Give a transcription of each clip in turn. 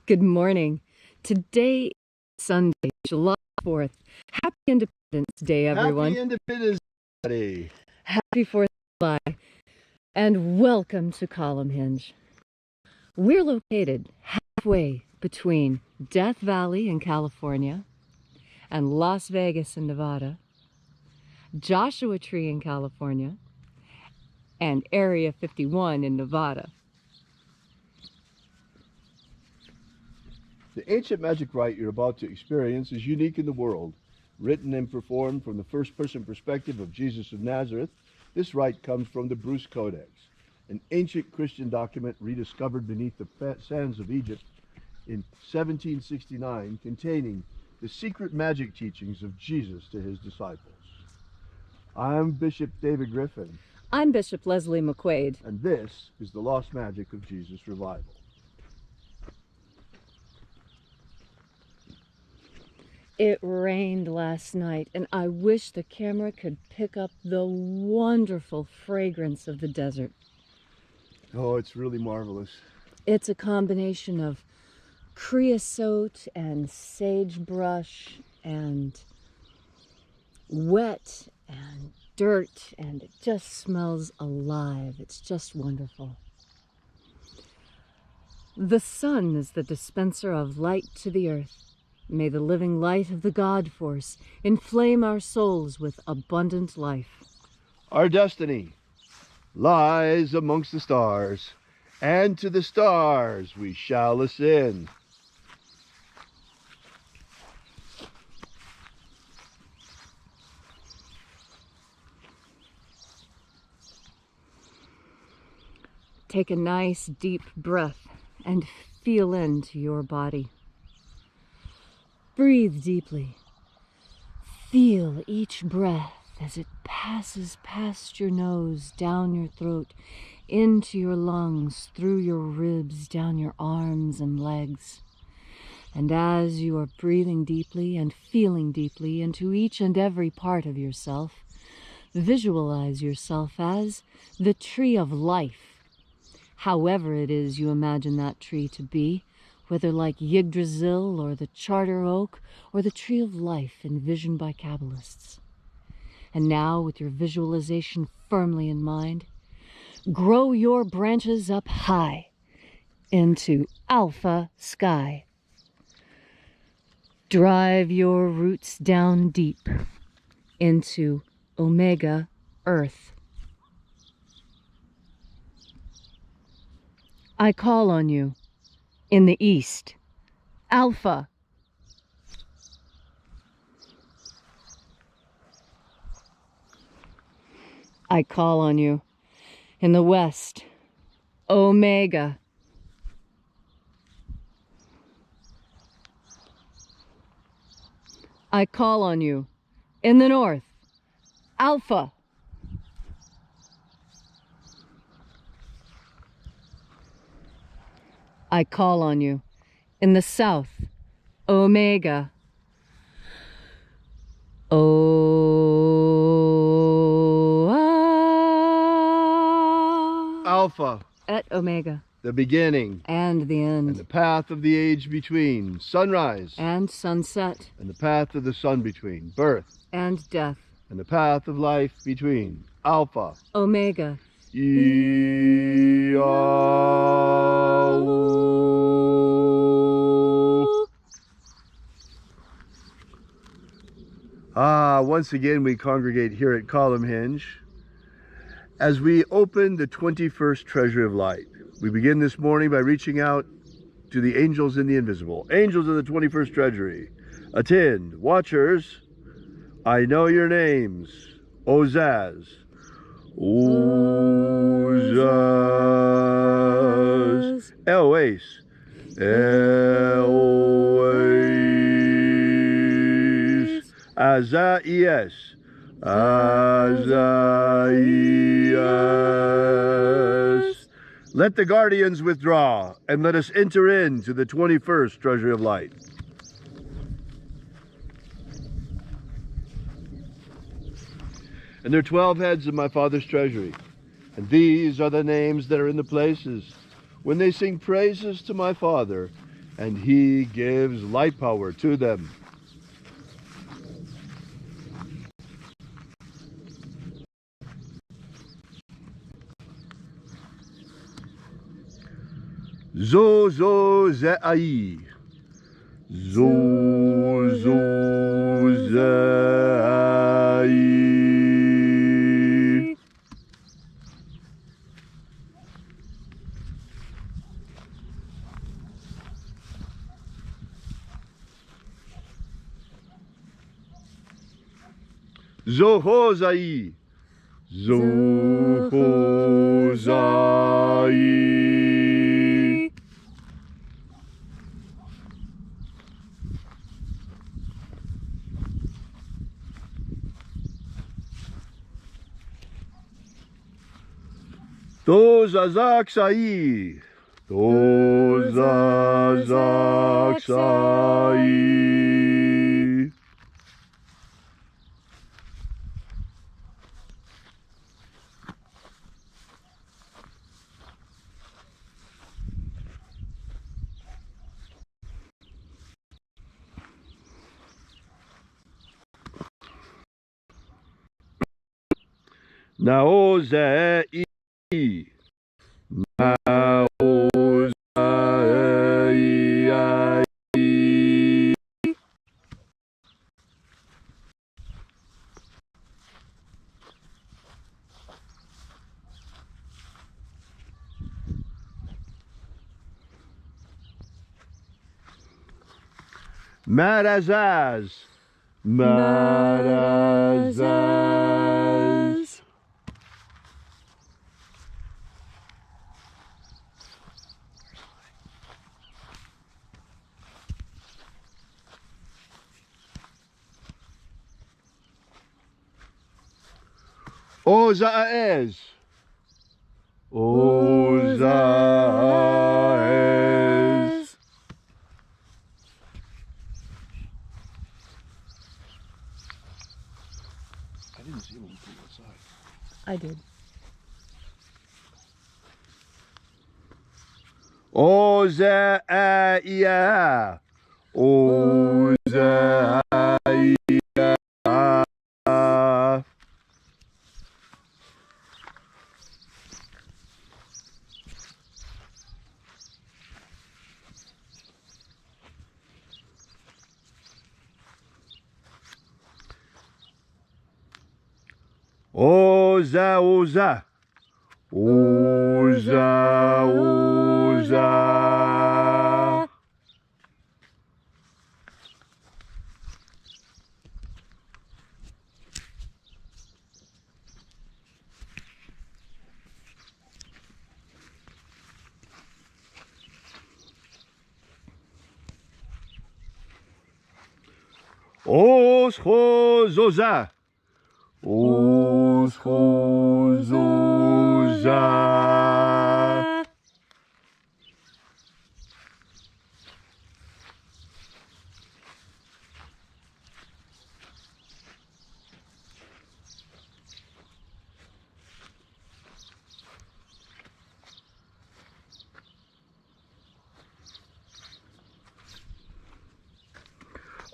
Good morning. Today is Sunday, July 4th. Happy Independence Day, everyone. Happy Independence Day. Happy 4th of July. And welcome to Column Hinge. We're located halfway between Death Valley in California and Las Vegas in Nevada, Joshua Tree in California, and Area 51 in Nevada. The ancient magic rite you're about to experience is unique in the world. Written and performed from the first-person perspective of Jesus of Nazareth, this rite comes from the Bruce Codex, an ancient Christian document rediscovered beneath the sands of Egypt in 1769, containing the secret magic teachings of Jesus to his disciples. I'm Bishop David Griffin. I'm Bishop Leslie McQuaid. And this is the Lost Magic of Jesus Revival. It rained last night, and I wish the camera could pick up the wonderful fragrance of the desert. Oh, it's really marvelous. It's a combination of creosote and sagebrush and wet and dirt, and it just smells alive. It's just wonderful. The sun is the dispenser of light to the earth. May the living light of the God Force inflame our souls with abundant life. Our destiny lies amongst the stars, and to the stars we shall ascend. Take a nice deep breath and feel into your body. Breathe deeply. Feel each breath as it passes past your nose, down your throat, into your lungs, through your ribs, down your arms and legs. And as you are breathing deeply and feeling deeply into each and every part of yourself, visualize yourself as the tree of life, however it is you imagine that tree to be, whether like Yggdrasil or the Charter Oak or the Tree of Life envisioned by Kabbalists. And now, with your visualization firmly in mind, grow your branches up high into Alpha Sky. Drive your roots down deep into Omega Earth. I call on you in the east, Alpha. I call on you in the west, Omega. I call on you in the north, Alpha. I call on you in the south, Omega. Alpha. Et Omega. The beginning. And the end. And the path of the age between. Sunrise. And sunset. And the path of the sun between. Birth. And death. And the path of life between. Alpha. Omega. Once again we congregate here at Column Hinge as we open the 21st Treasury of Light. We begin this morning by reaching out to the angels in the invisible. Angels of the 21st Treasury, attend. Watchers, I know your names. Ozaz. Ozaz. Elois. Elois. Azaias. Azaias. Let the guardians withdraw, and let us enter into the 21st Treasury of Light. And there are 12 heads of my Father's treasury, and these are the names that are in the places. When they sing praises to my Father, and he gives light power to them. Zo zo ze ai. Zo zo ze ai. Zo ho zai. Zo ho zai. To zazak sai. To zazak sai. Nao ze i. Nao ze i. Marazaz. Marazaz. Ozaez. Ozaez. I didn't see one from outside. I did. Ozaia. Ozaia. Oza, oza. Oza, oza. Oschozoza. Oschozoza.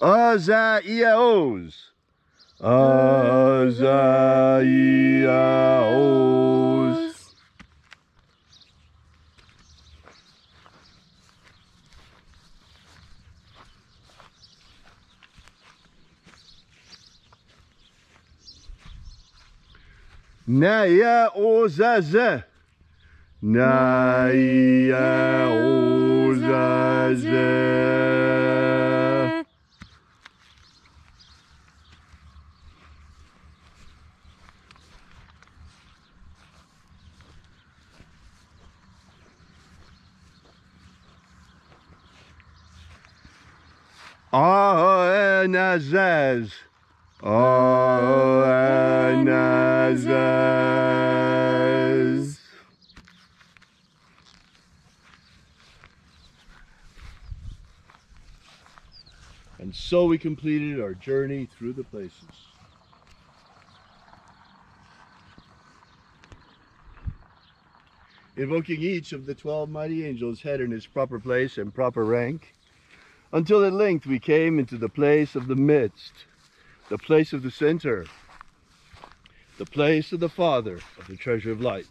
Azaiaos. Azaiaos. Naya ozaze. Naya ozaze. Anazaz. Anazaz. And so we completed our journey through the places. invoking each of the 12 mighty angels head in his proper place and proper rank, until at length we came into the place of the midst, the place of the center, the place of the Father of the treasure of light.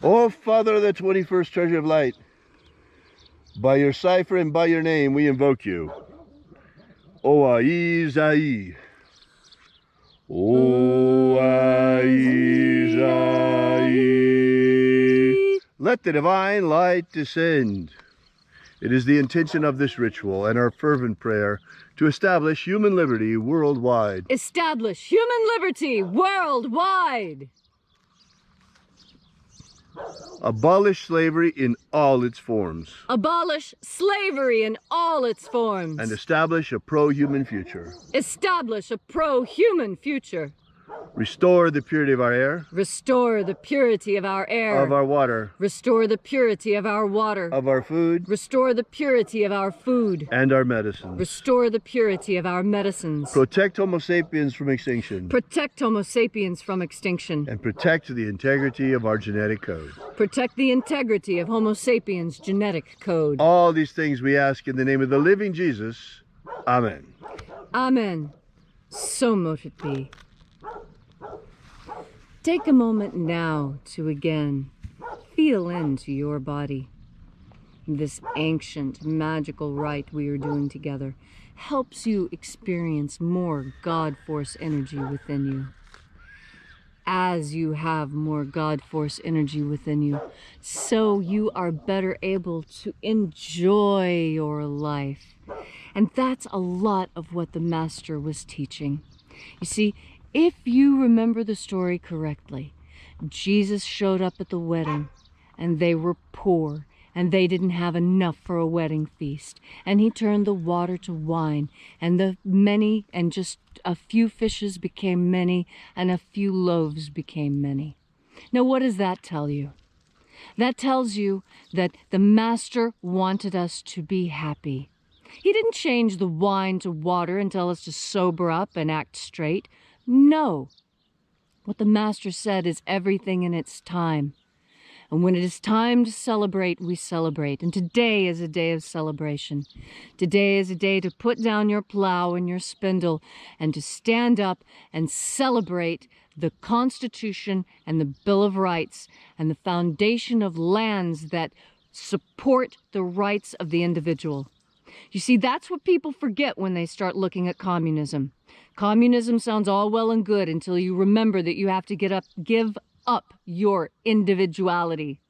O Father of the 21st treasure of light, by your cipher and by your name we invoke you. Oaizai. Oaizai. Let the divine light descend. It is the intention of this ritual and our fervent prayer to establish human liberty worldwide. Establish human liberty worldwide. Abolish slavery in all its forms. Abolish slavery in all its forms. And establish a pro-human future. Establish a pro-human future. Restore the purity of our air. Restore the purity of our air. Of our water. Restore the purity of our water. Of our food. Restore the purity of our food. And our medicines. Restore the purity of our medicines. Protect Homo sapiens from extinction. Protect Homo sapiens from extinction. And protect the integrity of our genetic code. Protect the integrity of Homo sapiens' genetic code. All these things we ask in the name of the living Jesus. Amen. Amen. So mote it be. Take a moment now to again feel into your body. This ancient, magical rite we are doing together helps you experience more God Force energy within you. As you have more God Force energy within you, so you are better able to enjoy your life. And that's a lot of what the Master was teaching. You see, if you remember the story correctly, Jesus showed up at the wedding, and they were poor, and they didn't have enough for a wedding feast. And he turned the water to wine, and the many, and just a few fishes became many, and a few loaves became many. Now, what does that tell you? That tells you that the Master wanted us to be happy. He didn't change the wine to water and tell us to sober up and act straight. No. What the Master said is everything in its time. And when it is time to celebrate, we celebrate. And today is a day of celebration. Today is a day to put down your plow and your spindle and to stand up and celebrate the Constitution and the Bill of Rights and the foundation of lands that support the rights of the individual. You see, that's what people forget when they start looking at communism. Communism sounds all well and good until you remember that you have to give up your individuality.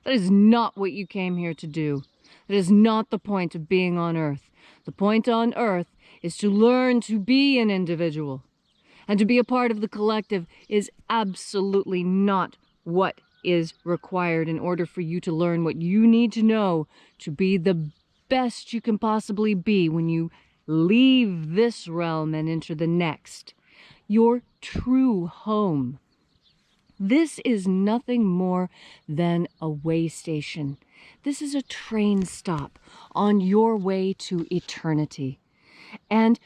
That is not what you came here to do. That is not the point of being on Earth. The point on Earth is to learn to be an individual. And to be a part of the collective is absolutely not what is required in order for you to learn what you need to know to be the best you can possibly be when you leave this realm and enter the next. Your true home. This is nothing more than a way station. This is a train stop on your way to eternity. And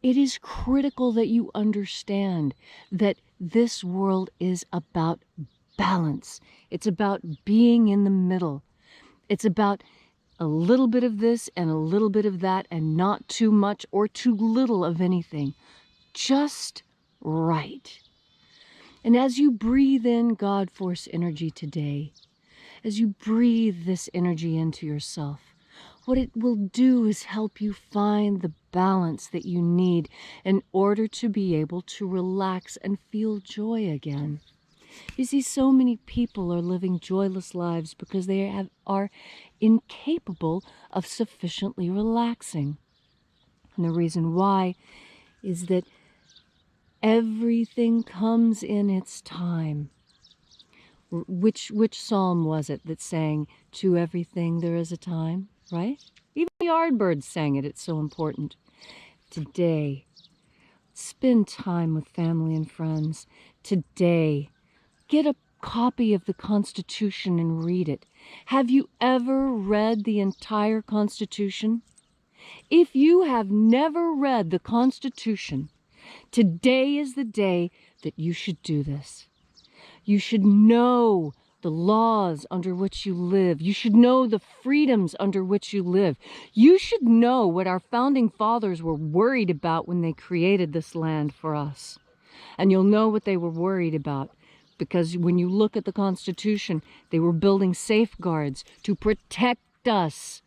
it is critical that you understand that this world is about balance. It's about being in the middle. It's about a little bit of this and a little bit of that, and not too much or too little of anything. Just right. And as you breathe in God Force energy today, as you breathe this energy into yourself, what it will do is help you find the balance that you need in order to be able to relax and feel joy again. You see, so many people are living joyless lives because they are incapable of sufficiently relaxing. And the reason why is that everything comes in its time. Which psalm was it that sang, "To everything there is a time," right? Even the Yardbirds sang it. It's so important. Today, spend time with family and friends. Today, get a copy of the Constitution and read it. Have you ever read the entire Constitution? If you have never read the Constitution, today is the day that you should do this. You should know the laws under which you live. You should know the freedoms under which you live. You should know what our founding fathers were worried about when they created this land for us. And you'll know what they were worried about, because when you look at the Constitution, they were building safeguards to protect us.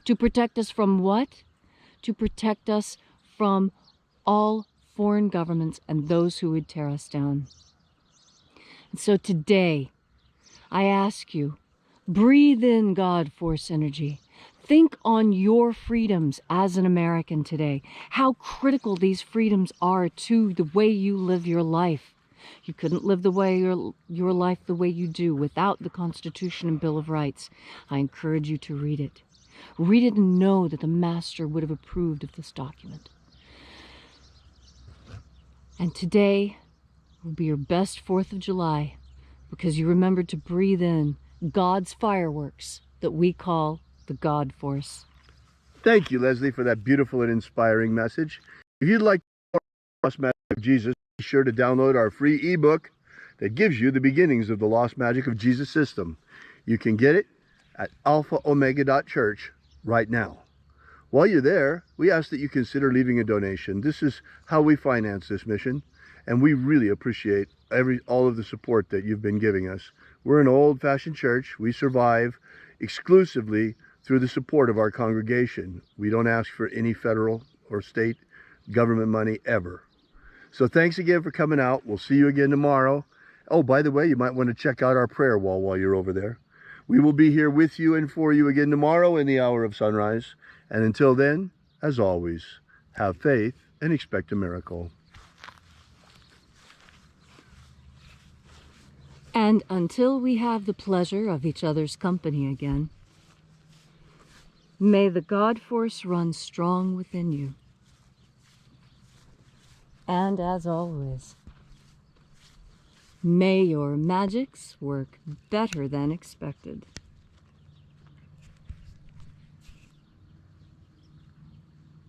To protect us from what? To protect us from all foreign governments and those who would tear us down. And so today, I ask you, breathe in God force energy. Think on your freedoms as an American today, how critical these freedoms are to the way you live your life. You couldn't live your life the way you do without the Constitution and Bill of Rights. I encourage you to read it. Read it and know that the Master would have approved of this document. And today will be your best 4th of July, because you remembered to breathe in God's fireworks that we call the God Force. Thank you, Leslie, for that beautiful and inspiring message. If you'd like more Lost Magic of Jesus, be sure to download our free ebook that gives you the beginnings of the Lost Magic of Jesus system. You can get it at alphaomega.church right now. While you're there, we ask that you consider leaving a donation. This is how we finance this mission, and we really appreciate all of the support that you've been giving us. We're an old-fashioned church. We survive exclusively through the support of our congregation. We don't ask for any federal or state government money ever. So thanks again for coming out. We'll see you again tomorrow. Oh, by the way, you might want to check out our prayer wall while you're over there. We will be here with you and for you again tomorrow in the hour of sunrise. And until then, as always, have faith and expect a miracle. And until we have the pleasure of each other's company again, may the God Force run strong within you. And as always, may your magics work better than expected.